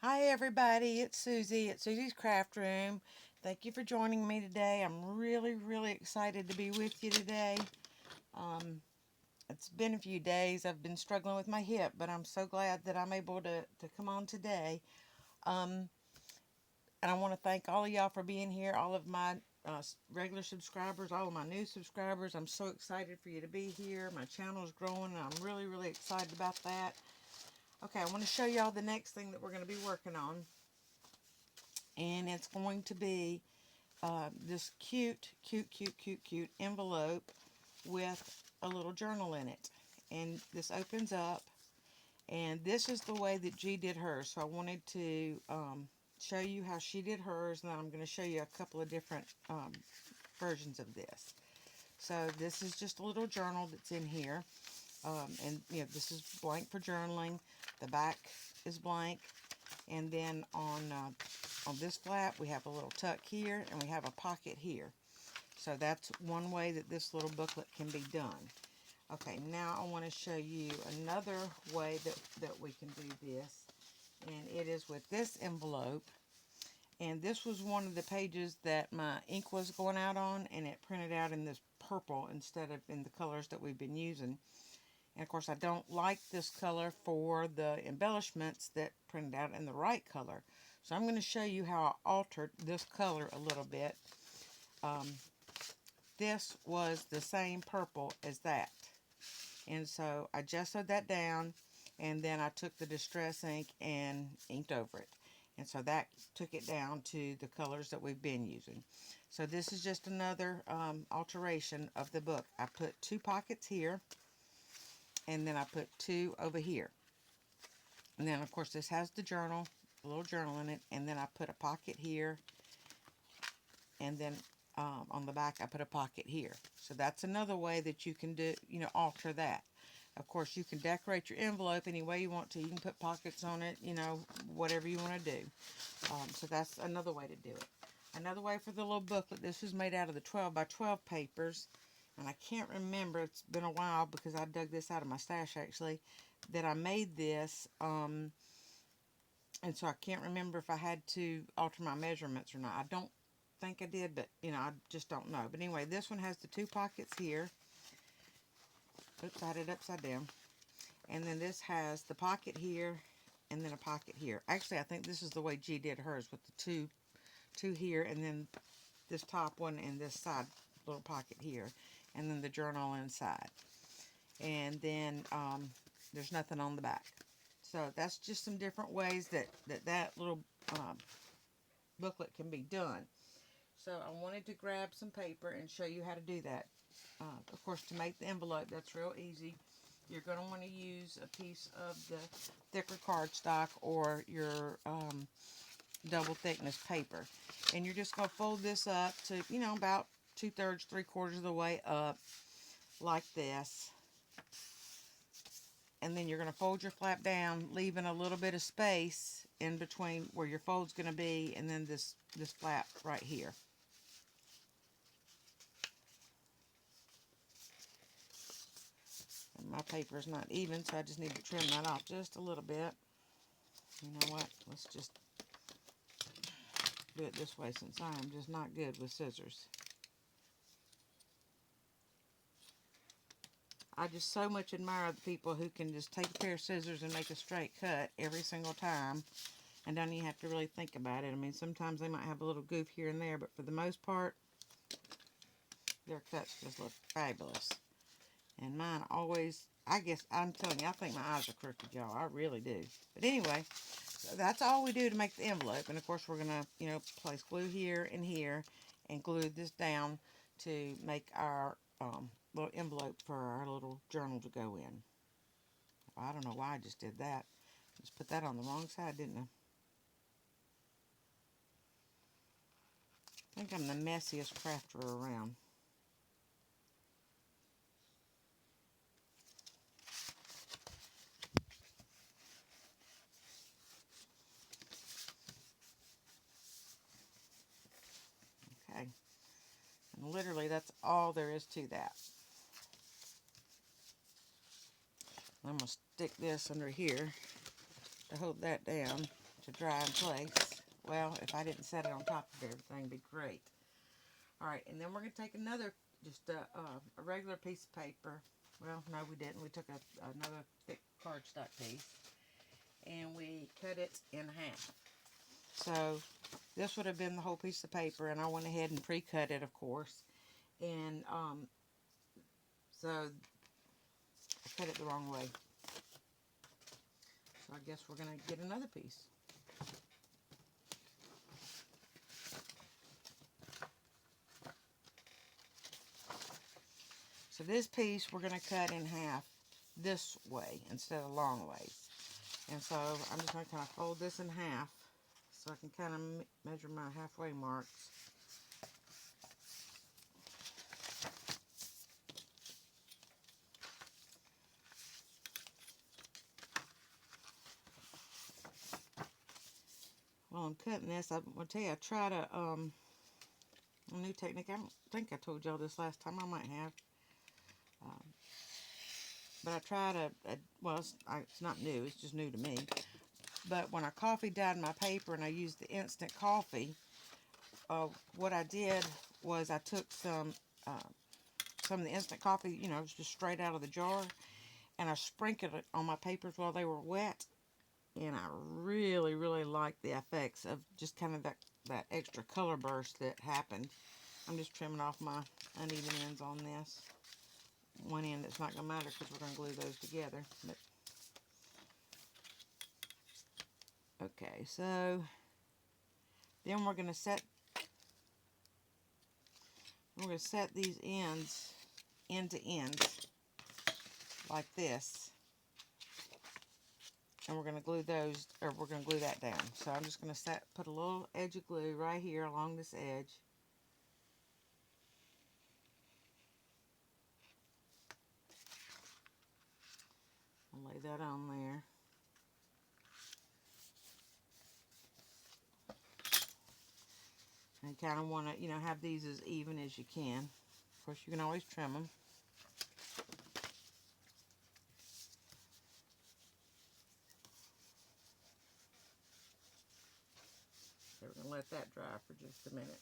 Hi everybody, it's Susie at Susie's Craft Room. Thank you for joining me today. I'm really excited to be with you today. Um, it's been a few days. I've been struggling with my hip, but I'm so glad that I'm able to come on today. Um, and I want to thank all of y'all for being here, all of my regular subscribers, all of my new subscribers. I'm so excited for you to be here. My channel is growing and I'm really excited about that. Okay, I want to show y'all the next thing that we're going to be working on. And it's going to be this cute envelope with a little journal in it. And this opens up, and this is the way that G did hers. So I wanted to show you how she did hers, and then I'm going to show you a couple of different versions of this. So this is just a little journal that's in here. And this is blank for journaling. The back is blank. And then on this flap, we have a little tuck here, and we have a pocket here. So that's one way that this little booklet can be done. Okay, now I want to show you another way that we can do this. And it is with this envelope. And this was one of the pages that my ink was going out on, and it printed out in this purple instead of in the colors that we've been using. And of course, I don't like this color for the embellishments that printed out in the right color. So I'm going to show you how I altered this color a little bit. This was the same purple as that. And so I gessoed that down, and then I took the distress ink and inked over it. And so that took it down to the colors that we've been using. So this is just another alteration of the book. I put two pockets here, and then I put two over here. And then, of course, this has the journal, a little journal in it, and then I put a pocket here, and then on the back I put a pocket here. So that's another way that you can do, alter that. Of course, you can decorate your envelope any way you want to. You can put pockets on it, whatever you want to do. So that's another way to do it. Another way for the little booklet, this was made out of the 12 by 12 papers. And I can't remember, it's been a while because I dug this out of my stash actually, that I made this. And so I can't remember if I had to alter my measurements or not. I don't think I did, but, I just don't know. But anyway, this one has the two pockets here. Oops, I had it upside down. And then this has the pocket here and then a pocket here. Actually, I think this is the way G did hers with the two here and then this top one and this side little pocket here. And then the journal inside. And then there's nothing on the back. So that's just some different ways that little booklet can be done. So I wanted to grab some paper and show you how to do that. Of course, to make the envelope, that's real easy. You're going to want to use a piece of the thicker cardstock or your double thickness paper. And you're just going to fold this up to, about 2/3, 3/4 of the way up like this. And then you're going to fold your flap down, leaving a little bit of space in between where your fold's going to be and then this flap right here. And my paper is not even, so I just need to trim that off just a little bit. You know what? Let's just do it this way since I am just not good with scissors. I just so much admire the people who can just take a pair of scissors and make a straight cut every single time and don't even have to really think about it. I mean, sometimes they might have a little goof here and there, but for the most part, their cuts just look fabulous. And mine always, I guess, I'm telling you, I think my eyes are crooked, y'all. I really do. But anyway, so that's all we do to make the envelope. And of course, we're going to, place glue here and glue this down to make our little envelope for our little journal to go in. I don't know why I just did that. Just put that on the wrong side, didn't I? I think I'm the messiest crafter around. Okay. And literally, that's all there is to that. I'm going to stick this under here to hold that down to dry in place. Well, if I didn't set it on top of everything, it'd be great. Alright, and then we're going to take another, just a regular piece of paper. Well, no, we didn't. We took another thick cardstock piece, and we cut it in half. So this would have been the whole piece of paper, and I went ahead and pre-cut it, of course. And so I cut it the wrong way. So I guess we're going to get another piece. So this piece we're going to cut in half this way instead of long ways. And so I'm just going to kind of fold this in half so I can kind of measure my halfway marks. While I'm cutting this, I'm going to tell you, I tried a new technique. I don't think I told y'all this last time. I might have. But I tried well, it's not new. It's just new to me. But when I coffee dyed my paper and I used the instant coffee, what I did was I took some of the instant coffee, you know, just straight out of the jar, and I sprinkled it on my papers while they were wet. And I really, really liked the effects of just kind of that extra color burst that happened. I'm just trimming off my uneven ends on this. One end it's not going to matter because we're going to glue those together. But okay, so then we're going to set these ends end to end like this, and we're going to glue those, or we're going to glue that down. So I'm just going to put a little edge of glue right here along this edge. I'll lay that on there. And you kind of want to, you know, have these as even as you can. Of course, you can always trim them. So we're going to let that dry for just a minute.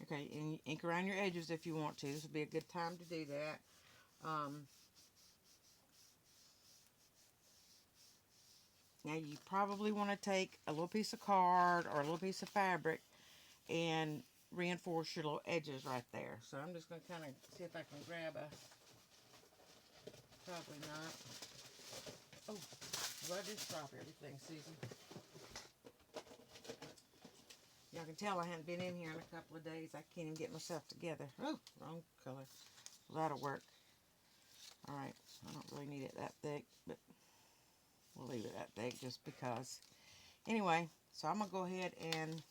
Okay, and you ink around your edges if you want to. This would be a good time to do that. Now you probably want to take a little piece of card or a little piece of fabric and reinforce your little edges right there. So I'm just going to kind of see if I can grab a, probably not. Oh, well, I just dropped everything, Susan. Y'all can tell I haven't been in here in a couple of days. I can't even get myself together. Oh, wrong color. Well, that'll work. Alright, I don't really need it that thick, but we'll leave it that thick just because. Anyway, so I'm going to go ahead and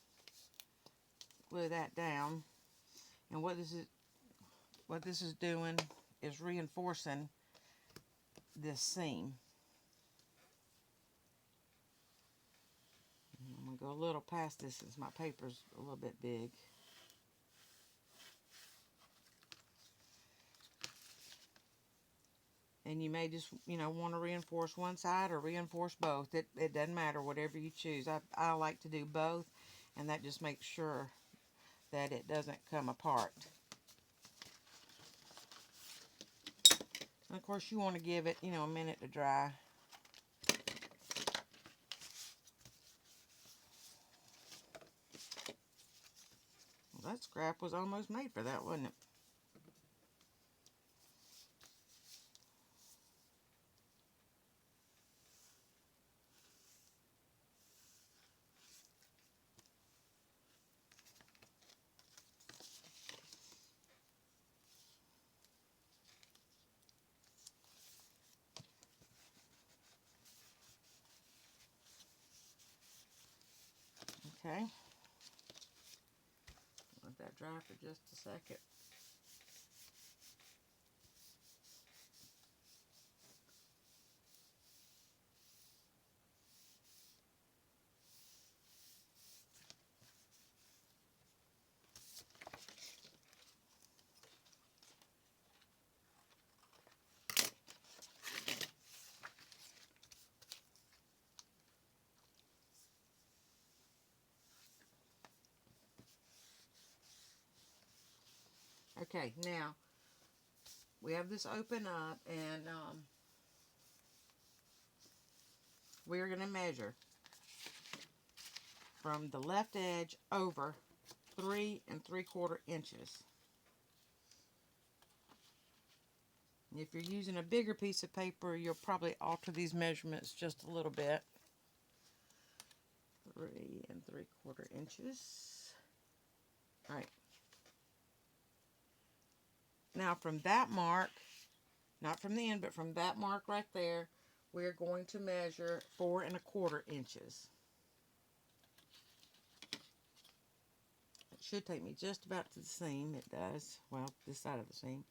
glue that down. And what this is doing is reinforcing this seam. I'm going to go a little past this since my paper's a little bit big. And you may just, you know, want to reinforce one side or reinforce both. It doesn't matter, whatever you choose. I like to do both, and that just makes sure that it doesn't come apart. And of course, you want to give it, you know, a minute to dry. Well, that scrap was almost made for that, wasn't it? Okay. Let that dry for just a second. Okay, now we have this open up, and we're going to measure from the left edge over 3 3/4 inches. And if you're using a bigger piece of paper, you'll probably alter these measurements just a little bit. 3 3/4 inches. All right. Now from that mark, not from the end, but from that mark right there, we're going to measure 4 1/4 inches. It should take me just about to the seam. It does. Well, this side of the seam.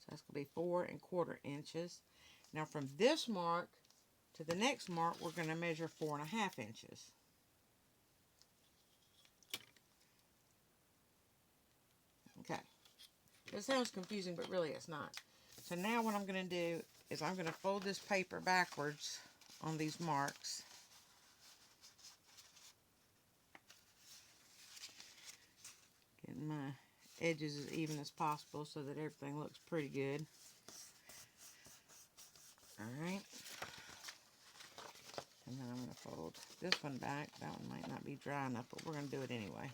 So that's going to be 4 1/4 inches. Now from this mark to the next mark, we're going to measure 4 1/2 inches. Okay. It sounds confusing, but really it's not. So now what I'm going to do is I'm going to fold this paper backwards on these marks. Getting my edges as even as possible so that everything looks pretty good. Alright. And then I'm going to fold this one back. That one might not be dry enough, but we're going to do it anyway.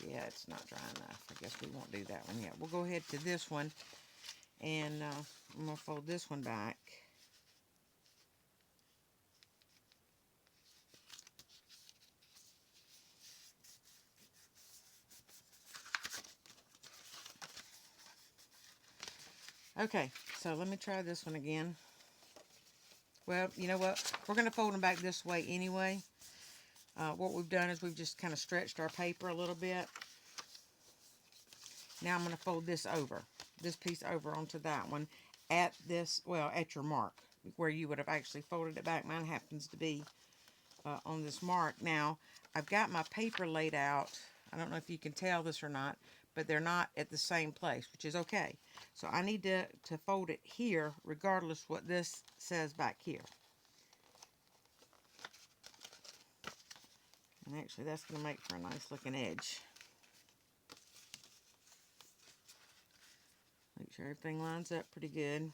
Yeah, it's not dry enough. I guess we won't do that one yet. We'll go ahead to this one, and I'm going to fold this one back. Okay, so let me try this one again. Well, you know what? We're going to fold them back this way anyway. What we've done is we've just kind of stretched our paper a little bit. Now I'm going to fold this over, this piece over onto that one at this, well, at your mark, where you would have actually folded it back. Mine happens to be on this mark. Now, I've got my paper laid out. I don't know if you can tell this or not, but they're not at the same place, which is okay. So I need to fold it here, regardless what this says back here. And actually, that's going to make for a nice looking edge. Make sure everything lines up pretty good.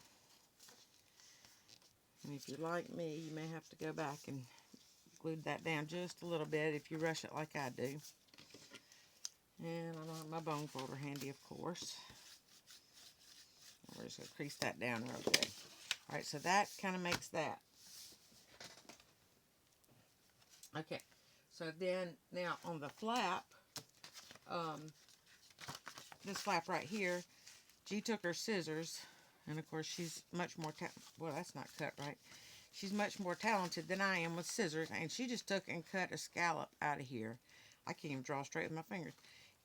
And if you're like me, you may have to go back and glue that down just a little bit if you rush it like I do. And I don't have my bone folder handy, of course. We're just going to crease that down real good. Alright, so that kind of makes that. Okay, so then now on the flap, this flap right here, G took her scissors, and of course she's much more, well, that's not cut right. She's much more talented than I am with scissors, and she just took and cut a scallop out of here. I can't even draw straight with my fingers.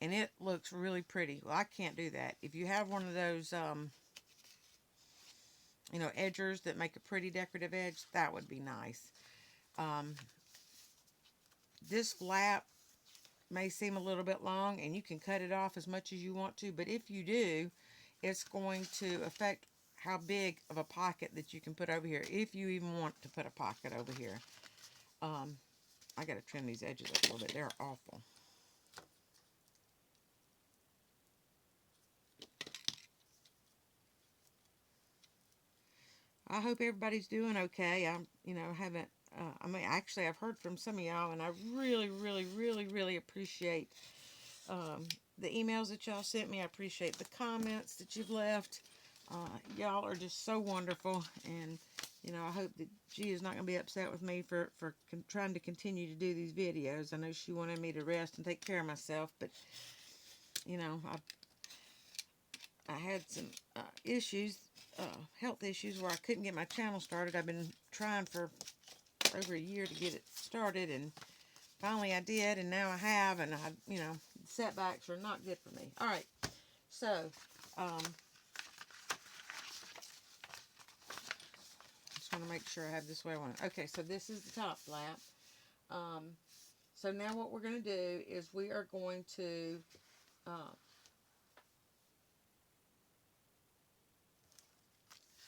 And it looks really pretty. Well, I can't do that. If you have one of those, you know, edgers that make a pretty decorative edge, that would be nice. This flap may seem a little bit long, and you can cut it off as much as you want to, but if you do, it's going to affect how big of a pocket that you can put over here, if you even want to put a pocket over here. I got to trim these edges up a little bit. They're awful. I hope everybody's doing okay. Haven't, actually, I've heard from some of y'all, and I really, really, really, really appreciate the emails that y'all sent me. I appreciate the comments that you've left. Y'all are just so wonderful, and, I hope that G is not going to be upset with me for trying to continue to do these videos. I know she wanted me to rest and take care of myself, but, I had some issues, health issues, where I couldn't get my channel started. I've been trying for over a year to get it started, and finally I did, and now I have, and setbacks are not good for me. All right, so just want to make sure I have this way I want it. Okay, so this is the top flap. So now what we're going to do is we are going to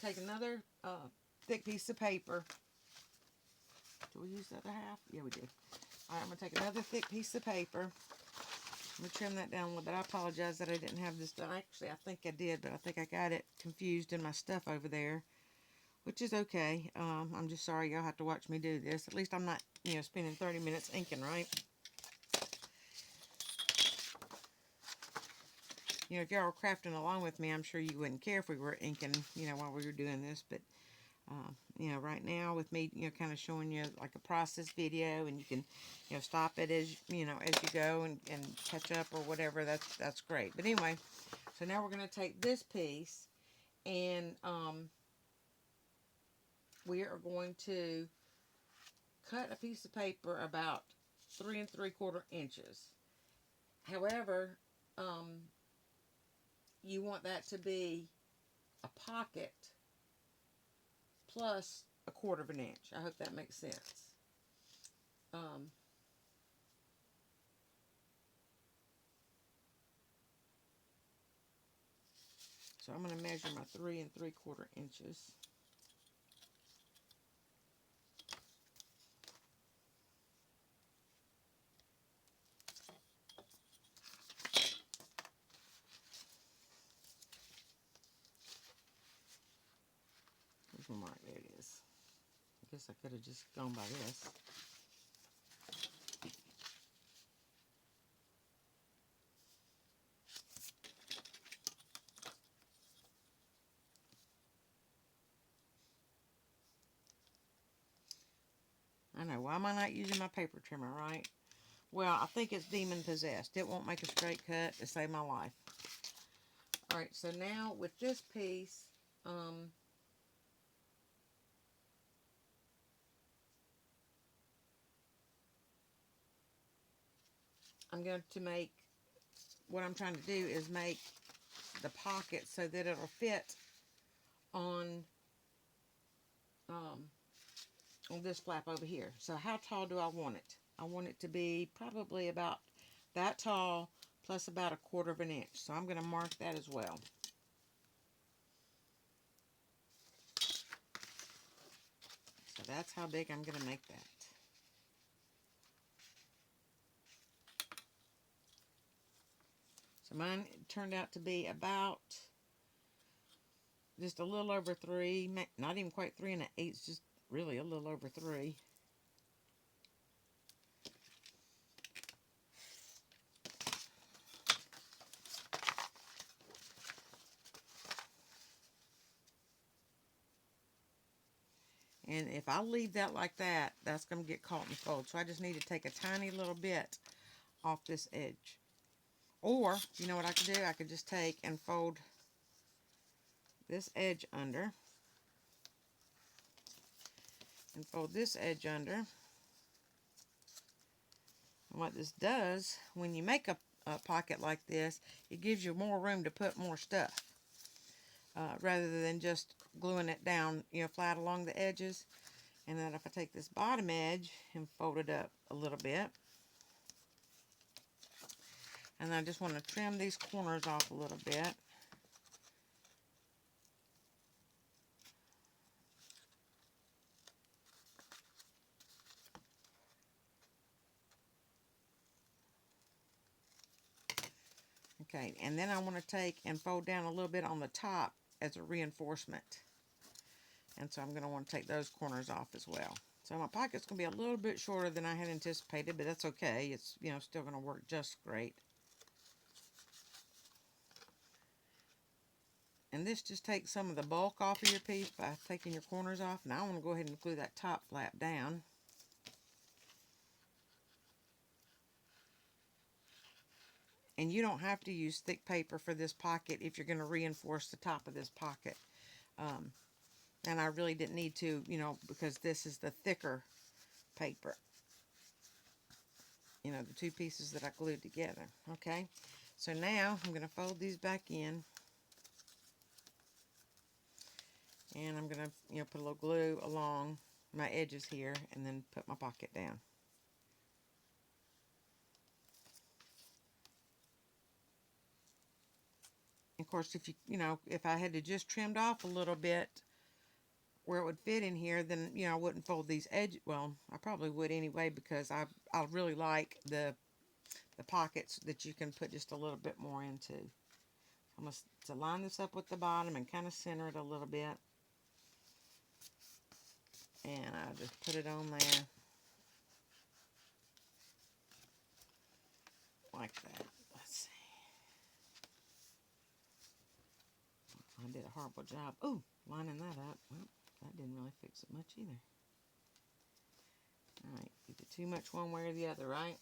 take another thick piece of paper. Do we use the other half? Yeah, we did. All right, I'm going to take another thick piece of paper, I'm going to trim that down a little bit. I apologize that I didn't have this done. Actually, I think I did, but I think I got it confused in my stuff over there, which is okay. I'm just sorry y'all have to watch me do this. At least I'm not, spending 30 minutes inking, right? If y'all were crafting along with me, I'm sure you wouldn't care if we were inking, while we were doing this. But, right now with me, kind of showing you like a process video, and you can, stop it as you go and catch up or whatever. That's great. But anyway, so now we're going to take this piece and we are going to cut a piece of paper about 3 3/4 inches. However, you want that to be a pocket plus 1/4 inch. I hope that makes sense. So I'm going to measure my 3 3/4 inches. Where's my mark? There it is. I guess I could have just gone by this. I know, why am I not using my paper trimmer, right? Well, I think it's demon possessed. It won't make a straight cut to save my life. Alright, so now with this piece, I'm going to make, what I'm trying to do is make the pocket so that it'll fit on this flap over here. So how tall do I want it? I want it to be probably about that tall plus about 1/4 inch. So I'm going to mark that as well. So that's how big I'm going to make that. So mine turned out to be about just a little over 3, not even quite 3 1/8, just really a little over 3. And if I leave that like that, that's going to get caught in fold. So I just need to take a tiny little bit off this edge. Or, you know what I could do? I could just take and fold this edge under. And fold this edge under. And what this does, when you make a pocket like this, it gives you more room to put more stuff. Rather than just gluing it down, flat along the edges. And then if I take this bottom edge and fold it up a little bit, and I just want to trim these corners off a little bit. Okay, and then I want to take and fold down a little bit on the top as a reinforcement. And so I'm going to want to take those corners off as well. So my pocket's going to be a little bit shorter than I had anticipated, but that's okay. It's, still going to work just great. And this just takes some of the bulk off of your piece by taking your corners off. Now I want to go ahead and glue that top flap down. And you don't have to use thick paper for this pocket if you're going to reinforce the top of this pocket. And I really didn't need to, because this is the thicker paper. The two pieces that I glued together. Okay, so now I'm going to fold these back in. And I'm going to, put a little glue along my edges here and then put my pocket down. Of course, if if I had to just trimmed off a little bit where it would fit in here, then, I wouldn't fold these edges. Well, I probably would anyway, because I really like the the pockets that you can put just a little bit more into. I'm going to line this up with the bottom and kind of center it a little bit. And I'll just put it on there like that. Let's see. I did a horrible job. Ooh, lining that up. Well, that didn't really fix it much either. Alright, either too much one way or the other, right?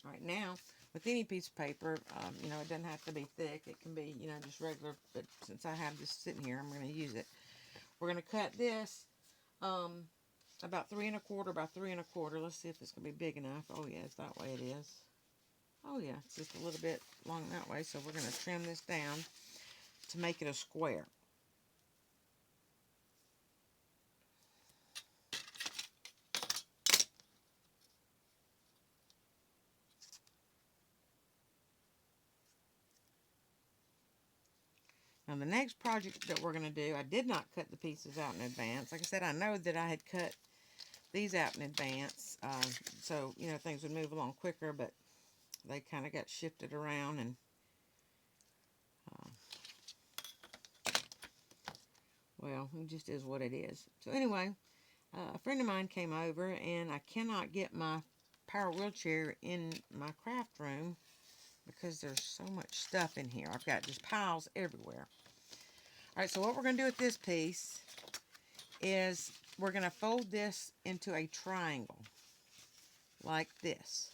Alright, now, with any piece of paper, you know, it doesn't have to be thick. It can be, you know, just regular, but since I have this sitting here, I'm going to use it. We're going to cut this about 3 1/4 by 3 1/4. Let's see if it's going to be big enough. Oh, yeah, it's that way it is. Oh, yeah, it's just a little bit long that way, so we're going to trim this down to make it a square. Now the next project that we're going to do, I did not cut the pieces out in advance. Like I said, I know that I had cut these out in advance, so, you know, things would move along quicker, but they kind of got shifted around, and well, it just is what it is. So anyway, a friend of mine came over, and I cannot get my power wheelchair in my craft room because there's so much stuff in here. I've got just piles everywhere. Alright, so what we're going to do with this piece is we're going to fold this into a triangle like this.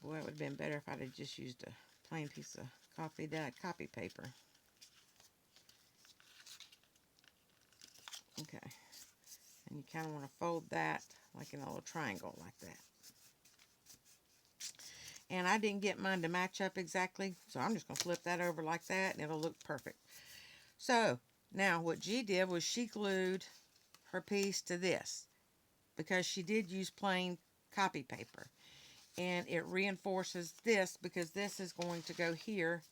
Boy, it would have been better if I'd have just used a plain piece of copy paper. Okay, and you kind of want to fold that like in a little triangle like that. And I didn't get mine to match up exactly, so I'm just going to flip that over like that, and it'll look perfect. So, now what G did was she glued her piece to this, because she did use plain copy paper. And it reinforces this, because this is going to go here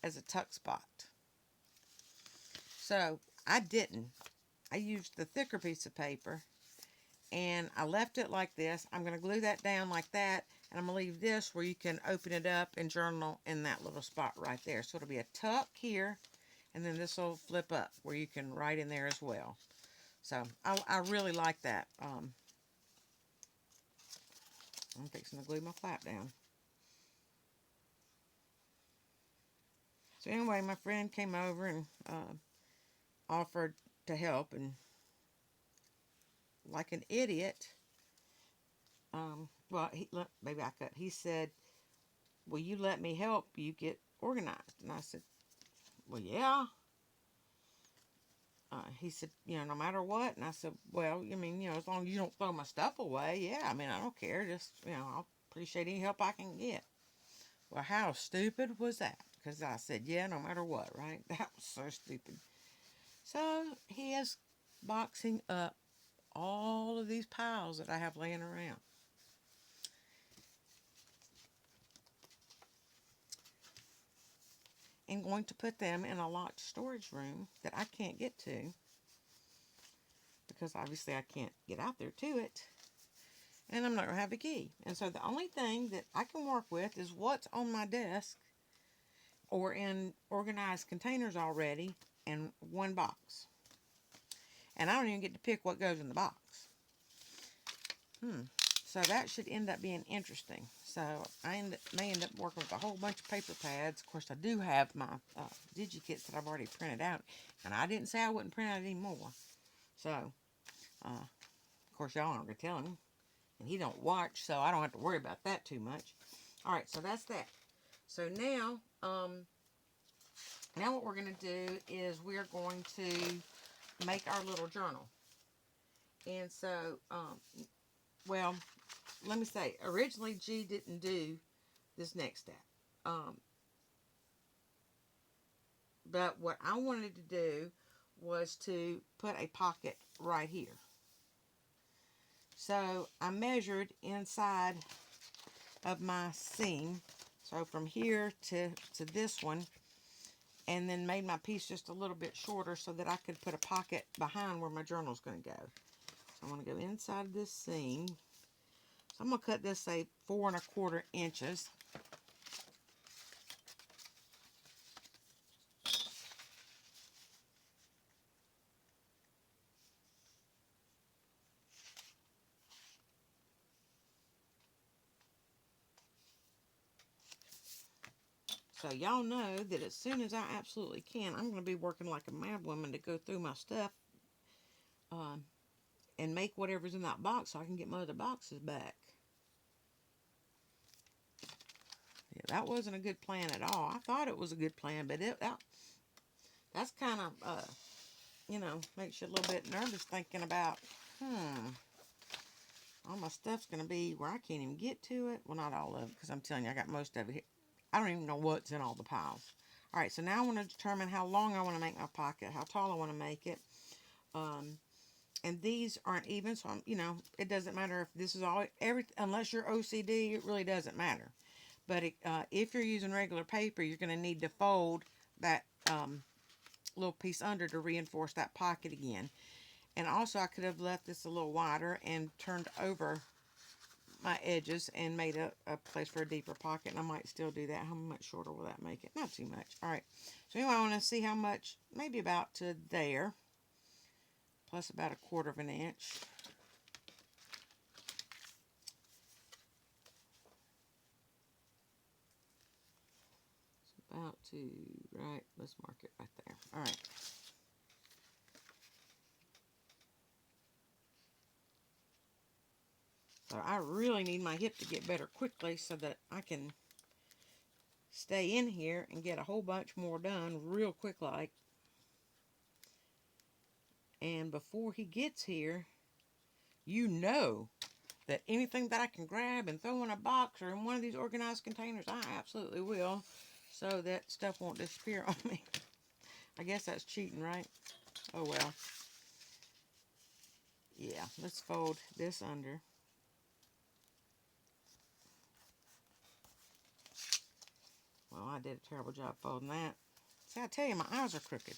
as a tuck spot. So, I didn't. I used the thicker piece of paper, and I left it like this. I'm going to glue that down like that, and I'm going to leave this where you can open it up and journal in that little spot right there. So it'll be a tuck here, and then this will flip up where you can write in there as well. So I really like that. I'm fixing to glue my flap down. So anyway, my friend came over and offered to help, and like an idiot, well, maybe I could. He said, "Will you let me help you get organized?" And I said, "Well, yeah." He said, "You know, no matter what." And I said, "Well, I mean, you know, as long as you don't throw my stuff away, yeah. I mean, I don't care. Just, you know, I'll appreciate any help I can get." Well, how stupid was that? Because I said, "Yeah, no matter what," right? That was so stupid. So he is boxing up all of these piles that I have laying around. And going to put them in a locked storage room that I can't get to, because obviously I can't get out there to it, and I'm not going to have a key. And so the only thing that I can work with is what's on my desk or in organized containers already in one box. And I don't even get to pick what goes in the box. So that should end up being interesting. So I may end up working with a whole bunch of paper pads. Of course, I do have my digi-kits that I've already printed out. And I didn't say I wouldn't print out any more. So, of course, y'all aren't going to tell him. And he don't watch, so I don't have to worry about that too much. Alright, so that's that. So now, now what we're going to do is we're going to make our little journal. And so, well, let me say, originally G didn't do this next step. But what I wanted to do was to put a pocket right here. So I measured inside of my seam, so from here to this one, and then made my piece just a little bit shorter so that I could put a pocket behind where my journal's going to go. So I'm going to go inside this seam. So I'm going to cut this, say, 4¼ inches. So y'all know that as soon as I absolutely can, I'm going to be working like a mad woman to go through my stuff and make whatever's in that box so I can get my other boxes back. Yeah, that wasn't a good plan at all. I thought it was a good plan, but that's kind of, you know, makes you a little bit nervous thinking about, all my stuff's going to be where I can't even get to it. Well, not all of it, because I'm telling you, I got most of it here. I don't even know what's in all the piles. All right, so now I want to determine how long I want to make my pocket, how tall I want to make it. And these aren't even, so you know, it doesn't matter if this is all, unless you're OCD, it really doesn't matter. But if you're using regular paper, you're going to need to fold that little piece under to reinforce that pocket again. And also I could have left this a little wider and turned over my edges and made a place for a deeper pocket, and I might still do that. How much shorter will that make it? Not too much. All right, so anyway, I want to see how much, maybe about to there, plus about 1/4 inch. About to, right, let's mark it right there. All right. So I really need my hip to get better quickly so that I can stay in here and get a whole bunch more done real quick like. And before he gets here, you know that anything that I can grab and throw in a box or in one of these organized containers, I absolutely will, so that stuff won't disappear on me. I guess that's cheating, right? Oh well. Yeah, let's fold this under. Well, I did a terrible job folding that. See, I tell you, my eyes are crooked.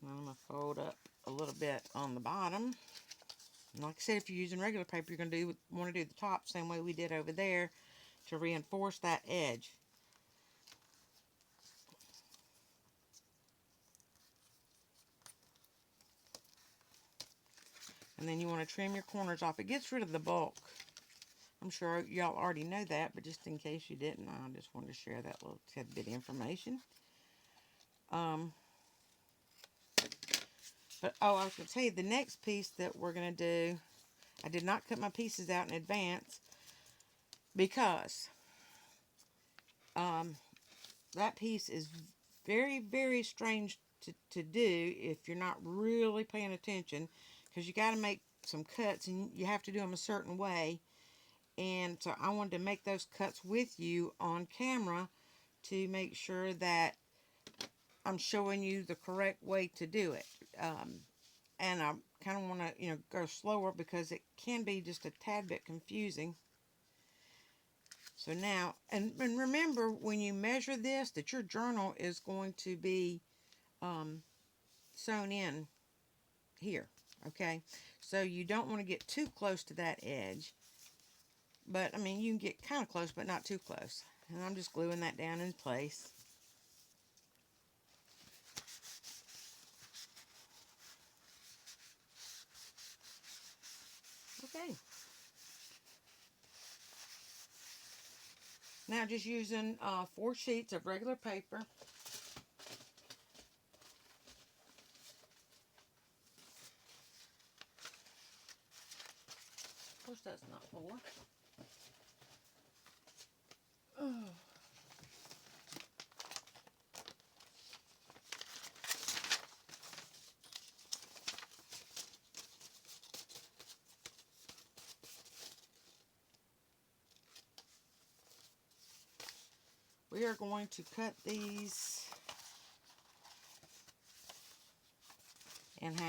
And I'm going to fold up a little bit on the bottom. And like I said, if you're using regular paper, you're going to want to do the top same way we did over there to reinforce that edge. And then you want to trim your corners off. It gets rid of the bulk. I'm sure y'all already know that, but just in case you didn't, I just wanted to share that little tidbit of information. But, oh, I was going to tell you, the next piece that we're going to do, I did not cut my pieces out in advance because that piece is very, very strange to do if you're not really paying attention, because you got to make some cuts and you have to do them a certain way. And so I wanted to make those cuts with you on camera to make sure that I'm showing you the correct way to do it. And I kind of want to, you know, go slower because it can be just a tad bit confusing. So now, and remember when you measure this, that your journal is going to be sewn in here, okay? So you don't want to get too close to that edge. But, I mean, you can get kind of close, but not too close. And I'm just gluing that down in place. Okay. Now just using 4 sheets of regular paper. Of course that's not 4. Oh. We are going to cut these and half